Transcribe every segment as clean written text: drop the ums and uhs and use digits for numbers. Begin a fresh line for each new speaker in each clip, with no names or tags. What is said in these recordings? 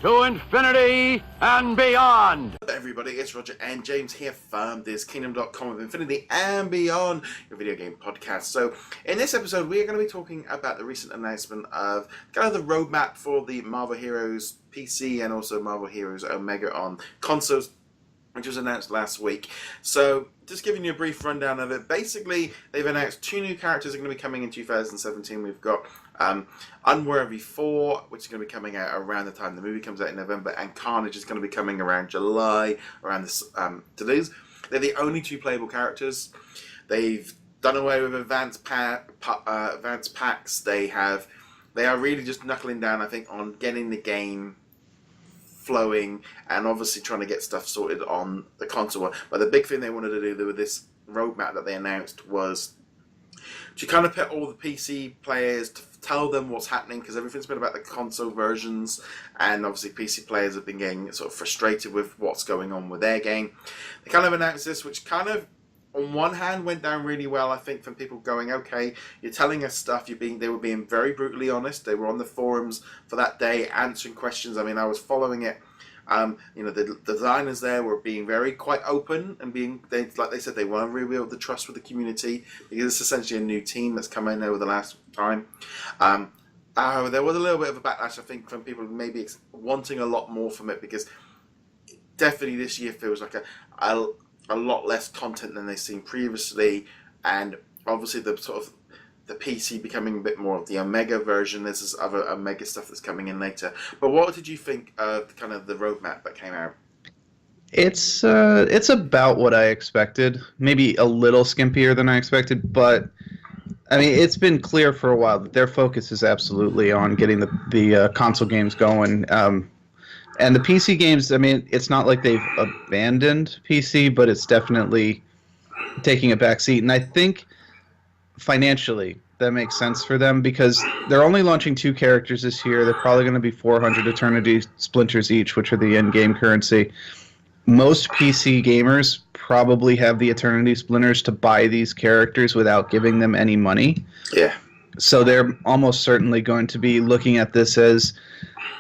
to infinity and beyond.
Hello everybody, it's Roger and James here from DisKingdom.com with Infinity and Beyond, your video game podcast. So in this episode we are going to be talking about the recent announcement of kind of the roadmap for the Marvel Heroes PC and also Marvel Heroes Omega on consoles, which was announced last week. So just giving you a brief rundown of it. Basically, they've announced 2 new characters are going to be coming in 2017. We've got Unworthy Thor, which is going to be coming out around the time the movie comes out in November, and Carnage is going to be coming around July, around this. They're the only 2 playable characters. They've done away with advanced packs. They are really just knuckling down, I think, on getting the game flowing and obviously trying to get stuff sorted on the console one. But the big thing they wanted to do with this roadmap that they announced was to kind of put all the PC players, to tell them what's happening, because everything's been about the console versions, and obviously PC players have been getting sort of frustrated with what's going on with their game. They kind of announced this, which kind of on one hand went down really well, I think, from people going, okay, you're telling us stuff, they were being very brutally honest. They were on the forums for that day answering questions. I mean, I was following it. The designers there were being quite open and like they said, they want to rebuild the trust with the community because it's essentially a new team that's come in over the last time. There was a little bit of a backlash, I think, from people maybe wanting a lot more from it, because definitely this year feels like a lot less content than they've seen previously, and obviously the PC becoming a bit more of the Omega version. There's this other Omega stuff that's coming in later. But what did you think of kind of the roadmap that came out?
It's about what I expected. Maybe a little skimpier than I expected, but I mean, it's been clear for a while that their focus is absolutely on getting the console games going. And the PC games, I mean, it's not like they've abandoned PC, but it's definitely taking a back seat. And I think financially that makes sense for them, because they're only launching 2 characters this year. They're probably going to be 400 Eternity Splinters each, which are the in-game currency. Most PC gamers probably have the Eternity Splinters to buy these characters without giving them any money.
Yeah.
So they're almost certainly going to be looking at this as,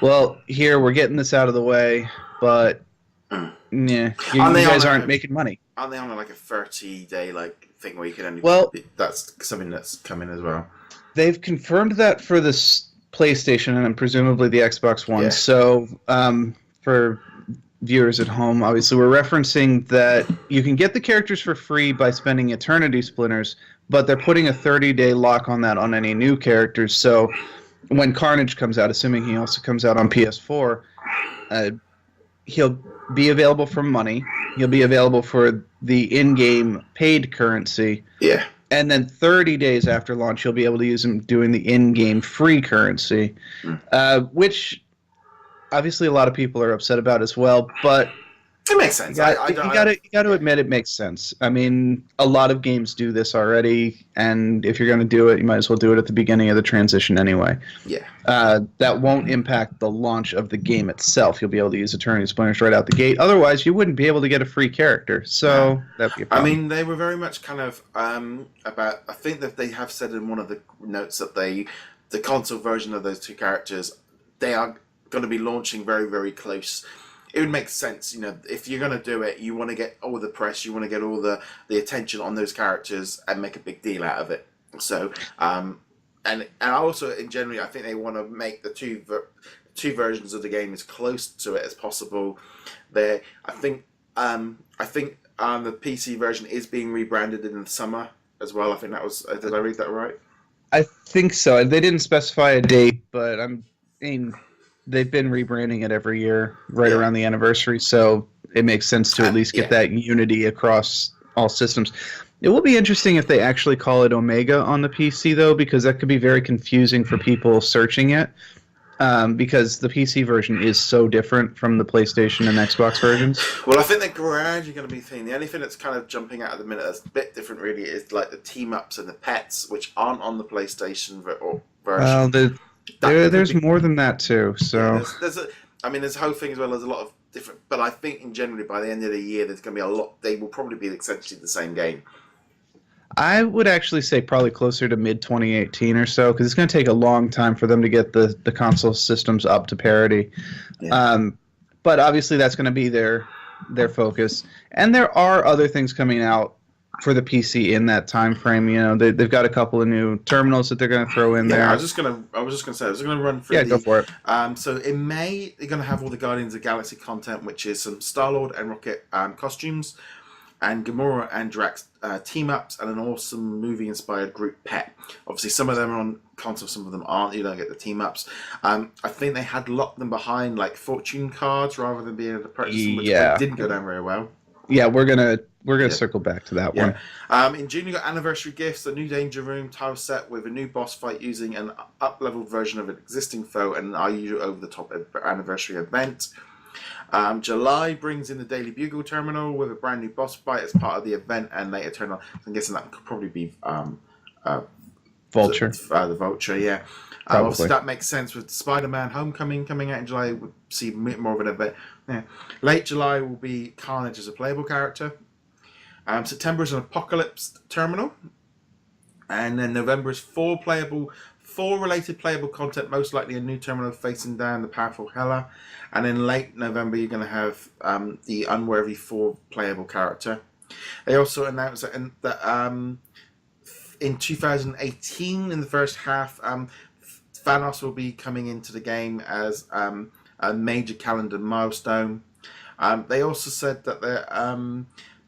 well, here, we're getting this out of the way, but yeah, you guys aren't making money.
Aren't they on like a 30-day thing where you can only...
Well,
that's something that's coming as well.
They've confirmed that for the PlayStation and presumably the Xbox One. Yeah. So for viewers at home, obviously we're referencing that you can get the characters for free by spending Eternity Splinters, but they're putting a 30-day lock on that on any new characters. So when Carnage comes out, assuming he also comes out on PS4, he'll be available for money. He'll be available for the in-game paid currency.
Yeah.
And then 30 days after launch, you'll be able to use him doing the in-game free currency, which obviously a lot of people are upset about as well, but
it makes sense.
You got to admit it makes sense. I mean, a lot of games do this already, and if you're going to do it, you might as well do it at the beginning of the transition anyway.
Yeah.
That won't impact the launch of the game itself. You'll be able to use Eternity Splinters right out the gate. Otherwise, you wouldn't be able to get a free character. So that'd be a problem.
I mean, they were very much kind of about... I think that they have said in one of the notes that the console version of those 2 characters, they are going to be launching very, very close. It would make sense, if you're going to do it, you want to get all the press, you want to get all the attention on those characters and make a big deal out of it. So, and also in general, I think they want to make the two versions of the game as close to it as possible. I think the PC version is being rebranded in the summer as well. I think that was. Did I read that right?
I think so. They didn't specify a date, but they've been rebranding it every year around the anniversary, so it makes sense to at least get that unity across all systems. It will be interesting if they actually call it Omega on the PC, though, because that could be very confusing for people searching it, because the PC version is so different from the PlayStation and Xbox versions.
Well, I think they're gradually going to be the only thing that's kind of jumping out at the minute that's a bit different, really, is like the team-ups and the pets, which aren't on the PlayStation version.
Well, there's more than that too. So
there's a whole thing as well. There's a lot of different, but I think in generally by the end of the year there's going to be a lot. They will probably be essentially the same game.
I would actually say probably closer to mid 2018 or so, because it's going to take a long time for them to get the console systems up to parity.
Yeah.
But obviously that's going to be their focus, and there are other things coming out for the PC in that time frame. You know, they've got a couple of new terminals that they're going to throw in there.
I was just gonna say I was gonna run through.
Yeah, go for it.
So in May they're gonna have all the Guardians of the Galaxy content, which is some Star-Lord and Rocket costumes, and Gamora and Drax team ups, and an awesome movie inspired group pet. Obviously, some of them are on console, some of them aren't. You don't get the team ups. I think they had locked them behind like fortune cards rather than being able to purchase them, which didn't go down very well.
Yeah, we're gonna circle back to that one.
In June, you got anniversary gifts, a new Danger Room tile set with a new boss fight using an up-leveled version of an existing foe and an IU over-the-top anniversary event. July brings in the Daily Bugle terminal with a brand new boss fight as part of the event and later terminal. I'm guessing that could probably be
Vulture.
The Vulture, yeah. Obviously, that makes sense with Spider-Man Homecoming coming out in July. We'll see more of an event. Yeah. Late July will be Carnage as a playable character. September is an Apocalypse terminal. And then November is four related playable content, most likely a new terminal facing down the powerful Hela. And then late November, you're going to have the Unworthy Thor playable character. They also announced that in 2018, in the first half, Thanos will be coming into the game as a major calendar milestone. They also said that their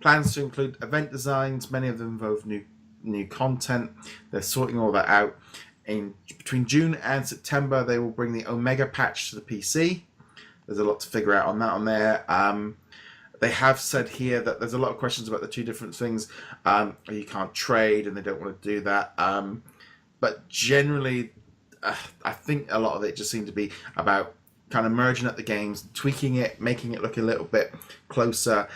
plans to include event designs, many of them involve new content. They're sorting all that out. Between June and September, they will bring the Omega patch to the PC. There's a lot to figure out on that on there. They have said here that there's a lot of questions about the two different things. You can't trade, and they don't want to do that. But generally, I think a lot of it just seemed to be about kind of merging up the games, tweaking it, making it look a little bit closer.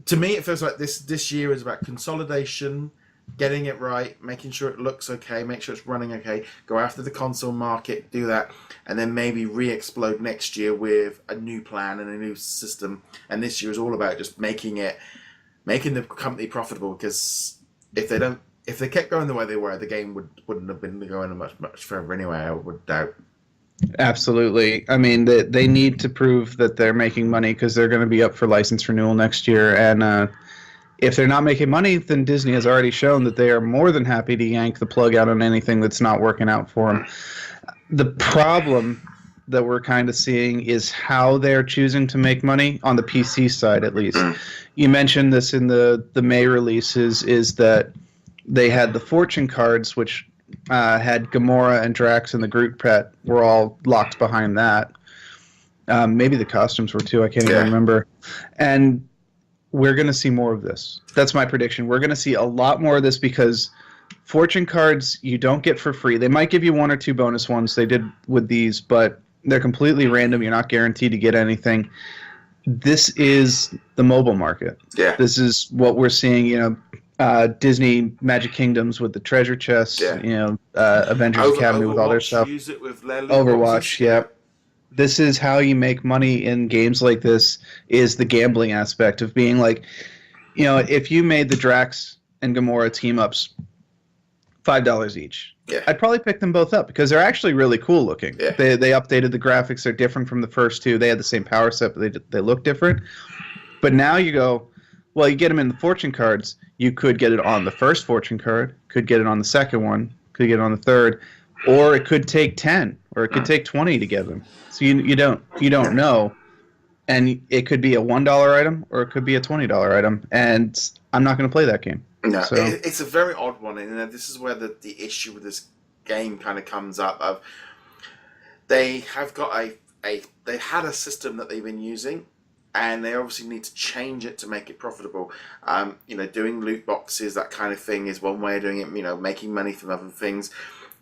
To me, it feels like this year is about consolidation, getting it right, making sure it looks okay, make sure it's running okay, go after the console market, do that, and then maybe re-explode next year with a new plan and a new system. And this year is all about just making the company profitable, because if they kept going the way they were, the game wouldn't have been going much further anyway, I would doubt.
Absolutely. I mean, they need to prove that they're making money, because they're going to be up for license renewal next year. And if they're not making money, then Disney has already shown that they are more than happy to yank the plug out on anything that's not working out for them. The problem that we're kind of seeing is how they're choosing to make money on the PC side, at least. You mentioned this in the May releases, is that they had the fortune cards, which had Gamora and Drax and the Groot pet were all locked behind that. Maybe the costumes were too. I can't even remember. And we're going to see more of this. That's my prediction. We're going to see a lot more of this, because fortune cards you don't get for free. They might give you one or two bonus ones. They did with these, but they're completely random. You're not guaranteed to get anything. This is the mobile market.
Yeah.
This is what we're seeing, Disney Magic Kingdoms with the treasure chests, Avengers Academy with all their stuff.
Use it with their
Overwatch, yeah. This is how you make money in games like this, is the gambling aspect of being like, if you made the Drax and Gamora team-ups $5 each, I'd probably pick them both up, because they're actually really cool looking.
Yeah.
They updated the graphics. They're different from the first two. They had the same power set, but they look different. But now you go, well, you get them in the fortune cards. You could get it on the first fortune card, could get it on the second one, could get it on the third, or it could take 10, or it could take 20 to get them. So you don't know, and it could be a $1 item or it could be a $20 item, and I'm not going to play that game.
No,
so.
It's a very odd one, and this is where the issue with this game kind of comes up. Of they have got they had a system that they've been using, and they obviously need to change it to make it profitable. Doing loot boxes, that kind of thing, is one way of doing it. Making money from other things.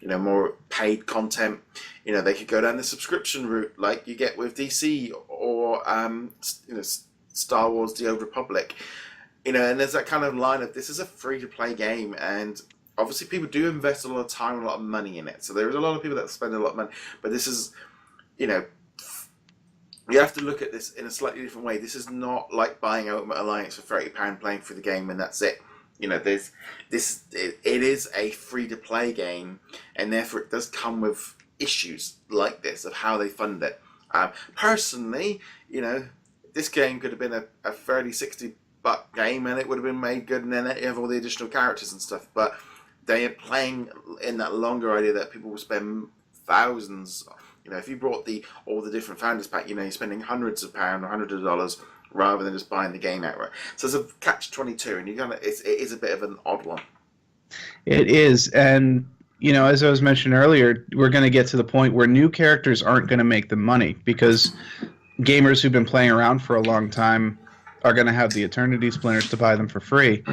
More paid content. They could go down the subscription route, like you get with DC or Star Wars: The Old Republic. And there's that kind of line of, this is a free-to-play game, and obviously people do invest a lot of time and a lot of money in it. So there is a lot of people that spend a lot of money, but this is, you have to look at this in a slightly different way. This is not like buying Ultimate Alliance for £30 playing through the game and that's it. You know, it is a free-to-play game, and therefore it does come with issues like this of how they fund it. Personally, you know, this game could have been a fairly $60 game, and it would have been made good, and then you have all the additional characters and stuff. But they are playing in that longer idea that people will spend thousands. You know, if you brought all the different founders pack, you know, you're spending hundreds of pounds or hundreds of dollars rather than just buying the game outright. So it's a catch-22, and it is a bit of an odd one.
It is, and you know, as I was mentioning earlier, we're going to get to the point where new characters aren't going to make the money because gamers who've been playing around for a long time are going to have the Eternity Splinters to buy them for free,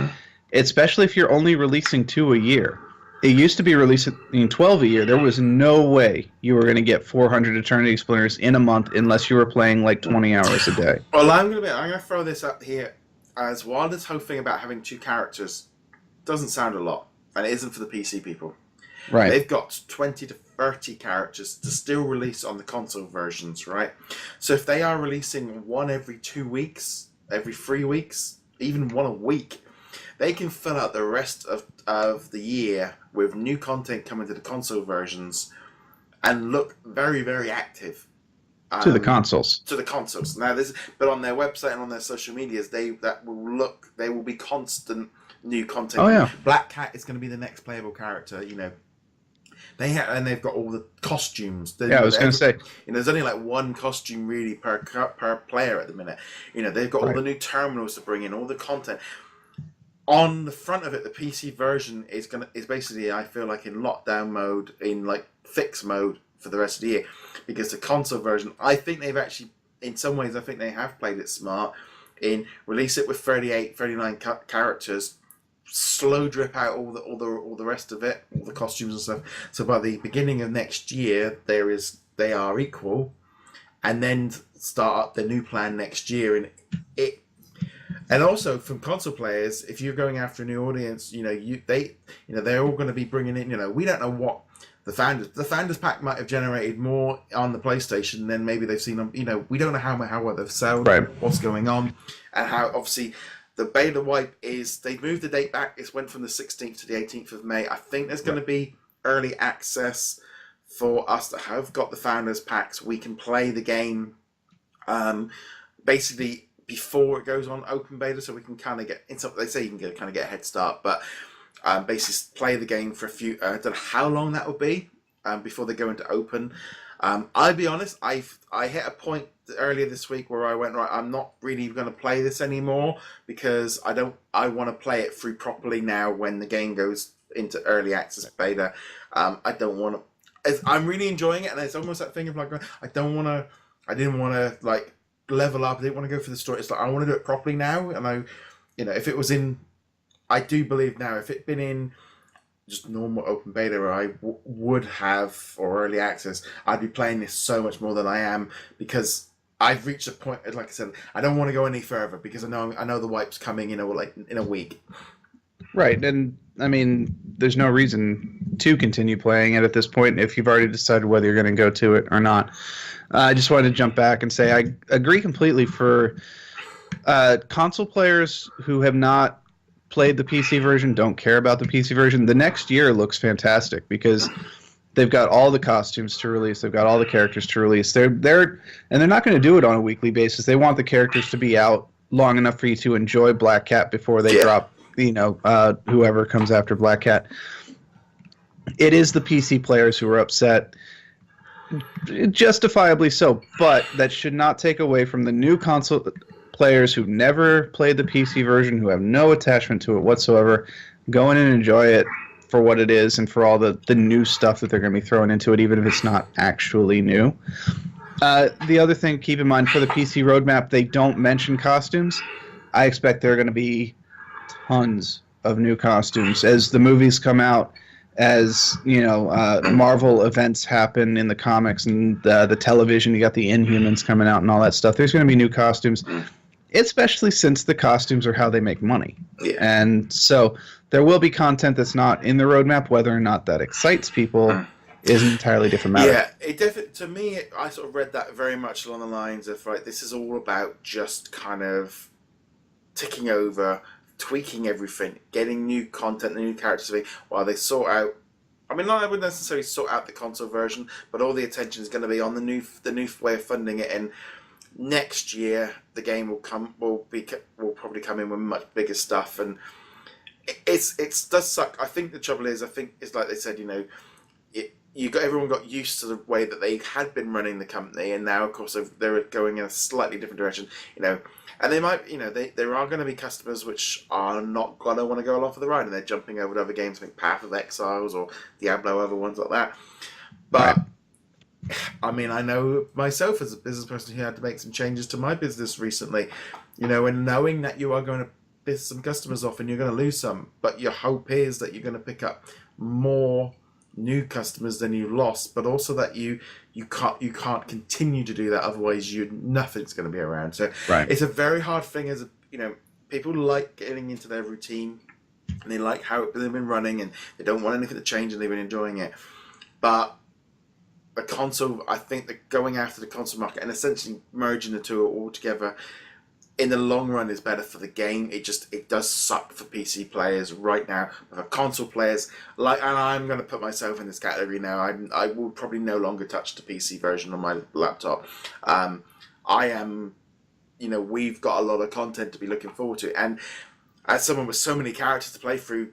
especially if you're only releasing 2 a year. It used to be releasing 12 a year. There was no way you were going to get 400 Eternity Splinters in a month unless you were playing like 20 hours a day.
Well, I'm going to throw this up here as while this whole thing about having 2 characters doesn't sound a lot, and it isn't for the PC people.
Right.
They've got 20 to 30 characters to still release on the console versions, right? So if they are releasing one every 2 weeks, every 3 weeks, even one a week, they can fill out the rest of the year with new content coming to the console versions and look very, very active.
To the consoles.
To the consoles. Now, but on their website and on their social medias, they will be constant new content.
Oh, yeah.
Black Cat is going to be the next playable character, you know. They've got all the costumes.
Yeah, I was going to say.
You know, there's only like one costume really per player at the minute. You know, they've got all the new terminals to bring in, all the content. On the front of it, the PC version is basically, I feel like, in lockdown mode, in like fix mode for the rest of the year, because the console version, I think they've actually, in some ways, I think they have played it smart in release it with 38, 39 characters. Slow drip out all the rest of it, all the costumes and stuff. So by the beginning of next year, they are equal, and then start up the new plan next year. And it, and also from console players, if you're going after a new audience, you know they're all going to be bringing in. You know, we don't know what the founders pack might have generated more on the PlayStation than maybe they've seen on. You know, we don't know how well they've sold, what's going on, and how obviously. The beta wipe is, they've moved the date back. It went from the 16th to the 18th of May. I think there's going to be early access for us that have got the Founders Packs. We can play the game basically before it goes on open beta, so we can kind of get, they say you can kind of get a head start, but basically play the game for a few, I don't know how long that will be before they go into open. I'll be honest, I hit a point earlier this week where I went, right, I'm not really going to play this anymore because I want to play it through properly now when the game goes into early access beta. I don't want to, I'm really enjoying it, and it's almost that thing of like, I didn't want to like level up, I didn't want to go for the story. It's like, I want to do it properly now, and if it was in, I do believe now, if it'd been in just normal open beta where I would have, or early access, I'd be playing this so much more than I am, because I've reached a point, like I said, I don't want to go any further because I know the wipe's coming, like in a week. Right,
and I mean, there's no reason to continue playing it at this point if you've already decided whether you're going to go to it or not. I just wanted to jump back and say I agree completely for console players who have not played the PC version, don't care about the PC version. The next year looks fantastic because they've got all the costumes to release. They've got all the characters to release. They're not going to do it on a weekly basis. They want the characters to be out long enough for you to enjoy Black Cat before they drop, whoever comes after Black Cat. It is the PC players who are upset, justifiably so, but that should not take away from the new console players who never played the PC version, who have no attachment to it whatsoever. Go in and enjoy it for what it is and for all the new stuff that they're going to be throwing into it, even if it's not actually new. The other thing to keep in mind, for the PC roadmap, they don't mention costumes. I expect there are going to be tons of new costumes as the movies come out, as Marvel events happen in the comics and the television. You got the Inhumans coming out and all that stuff. There's going to be new costumes, especially since the costumes are how they make money. Yeah. And so there will be content that's not in the roadmap. Whether or not that excites people is an entirely different matter.
Yeah, to me, I sort of read that very much along the lines of, right, this is all about just kind of ticking over, tweaking everything, getting new content, new characters, while they sort out. I mean, not I wouldn't necessarily sort out the console version, but all the attention is going to be on the new way of funding it. And next year, the game will probably come in with much bigger stuff, and it does suck. I think the trouble is, it's like they said, everyone got used to the way that they had been running the company, and now of course they're going in a slightly different direction. And they might, there are going to be customers which are not going to want to go along for the ride, and they're jumping over to other games like Path of Exiles or Diablo, other ones like that. But, right. I mean, I know myself as a business person who had to make some changes to my business recently, and knowing that you are going to piss some customers off and you're going to lose some, but your hope is that you're going to pick up more new customers than you lost, but also that you can't continue to do that, otherwise nothing's going to be around. So right. It's a very hard thing. As people like getting into their routine and they like how they've been running and they don't want anything to change and they've been enjoying it. But the console, I think that going after the console market and essentially merging the two all together in the long run is better for the game. It does suck for PC players right now. For console players, and I'm going to put myself in this category now. I will probably no longer touch the PC version on my laptop. We've got a lot of content to be looking forward to, and as someone with so many characters to play through,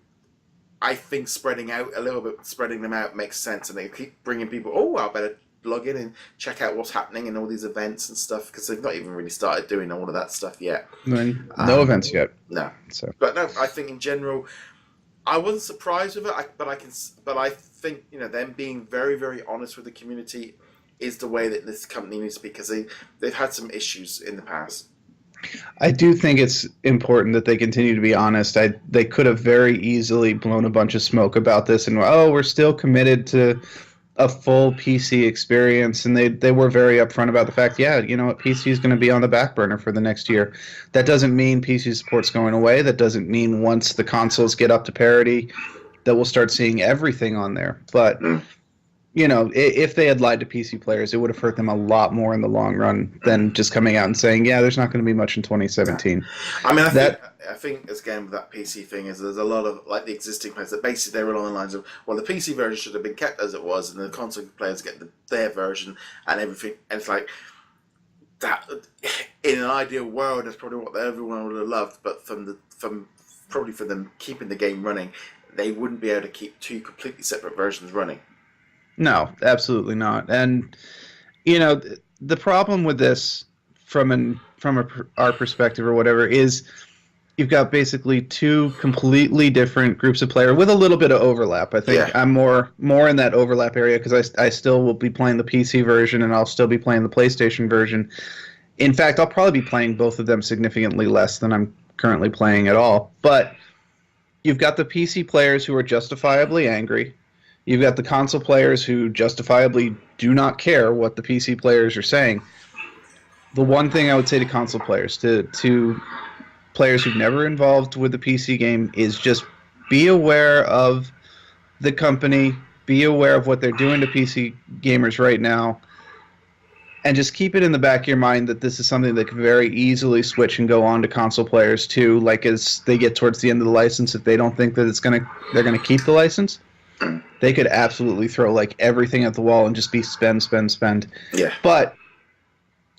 I think spreading them out makes sense, and they keep bringing people. Oh, I better log in and check out what's happening in all these events and stuff, because they've not even really started doing all of that stuff yet.
No events yet.
No. But no, I think in general, I wasn't surprised with it. But I think them being very, very honest with the community is the way that this company needs to be, because they've had some issues in the past.
I do think it's important that they continue to be honest. They could have very easily blown a bunch of smoke about this and we're still committed to a full PC experience, and they were very upfront about the fact, PC is going to be on the back burner for the next year. That doesn't mean PC support's going away. That doesn't mean once the consoles get up to parity that we'll start seeing everything on there. But if they had lied to PC players, it would have hurt them a lot more in the long run than just coming out and saying, there's not going to be much in 2017.
I mean, I think again with that PC thing is there's a lot of the existing players that basically they were along the lines of, well, the PC version should have been kept as it was, and the console players get their version and everything. And it's like that in an ideal world, that's probably what everyone would have loved. But from them keeping the game running, they wouldn't be able to keep two completely separate versions running.
No, absolutely not. And the problem with this from our perspective or whatever is you've got basically two completely different groups of players with a little bit of overlap. I think I'm more in that overlap area because I still will be playing the PC version and I'll still be playing the PlayStation version. In fact, I'll probably be playing both of them significantly less than I'm currently playing at all. But you've got the PC players who are justifiably angry. You've got the console players who justifiably do not care what the PC players are saying. The one thing I would say to console players, to players who've never involved with the PC game, is just be aware of the company, be aware of what they're doing to PC gamers right now, and just keep it in the back of your mind that this is something that could very easily switch and go on to console players too. Like as they get towards the end of the license, if they don't think that they're gonna keep the license, they could absolutely throw everything at the wall and just be spend.
Yeah.
But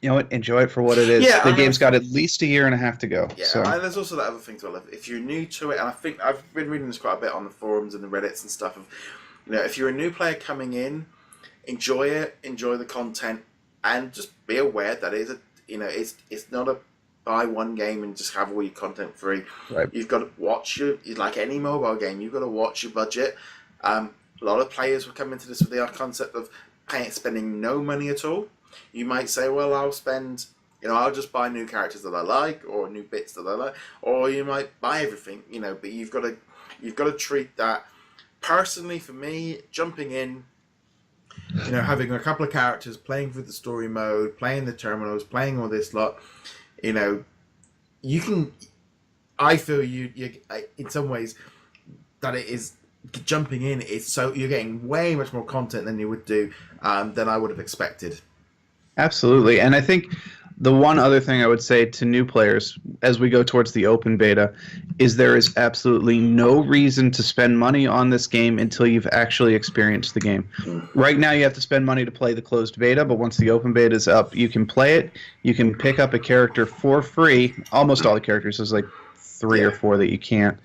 enjoy it for what it is. Yeah, the game's got at least a year and a half to go.
Yeah, and there's also that other thing as well. If you're new to it, and I think I've been reading this quite a bit on the forums and the Reddits and stuff. If you're a new player coming in, enjoy it, enjoy the content, and just be aware that it's not a buy one game and just have all your content free.
Right.
You've got to watch like any mobile game. You've got to watch your budget. A lot of players will come into this with the concept of spending no money at all. You might say, well, I'll spend, I'll just buy new characters that I like or new bits that I like, or you might buy everything, but you've got to treat that. Personally, for me, jumping in, having a couple of characters, playing through the story mode, playing the terminals, playing all this lot, you can, I feel you in some ways that it is jumping in, you're getting way much more content than you would do, than I would have expected.
Absolutely. And I think The one other thing I would say to new players as we go towards the open beta is there is absolutely no reason to spend money on this game until you've actually experienced the game. Right now you have to spend money to play the closed beta, but once the open beta is up, you can play it. You can pick up a character for free. Almost all the characters. There's like 3 or 4 that you can't.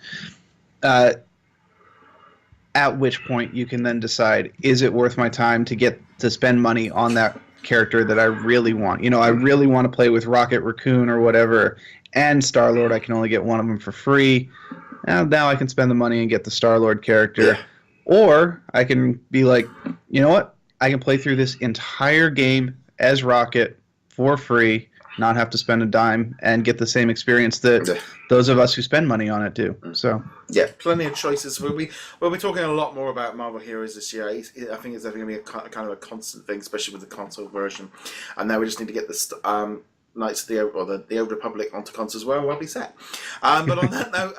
At which point you can then decide, is it worth my time to spend money on that character that I really want? I really want to play with Rocket Raccoon or whatever, and Star-Lord. I can only get one of them for free. Now I can spend the money and get the Star-Lord character.
Yeah.
Or I can be like, you know what? I can play through this entire game as Rocket for free, not have to spend a dime, and get the same experience that those of us who spend money on it do. So
yeah, plenty of choices. We'll be talking a lot more about Marvel Heroes this year. I think it's definitely going to be a kind of a constant thing, especially with the console version. And now we just need to get this Knights of the Old Republic onto consoles as well. We'll be set. But on that note,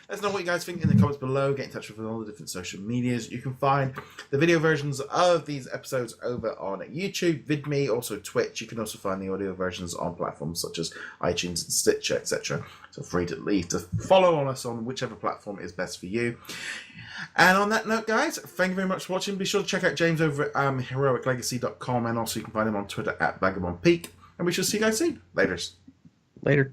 let us know what you guys think in the comments below. Get in touch with all the different social medias. You can find the video versions of these episodes over on YouTube, VidMe, also Twitch. You can also find the audio versions on platforms such as iTunes and Stitcher, etc. So free to follow on us on whichever platform is best for you. And on that note, guys, thank you very much for watching. Be sure to check out James over at heroiclegacy.com, and also you can find him on Twitter at VagabondPeak. And we shall see you guys soon. Later.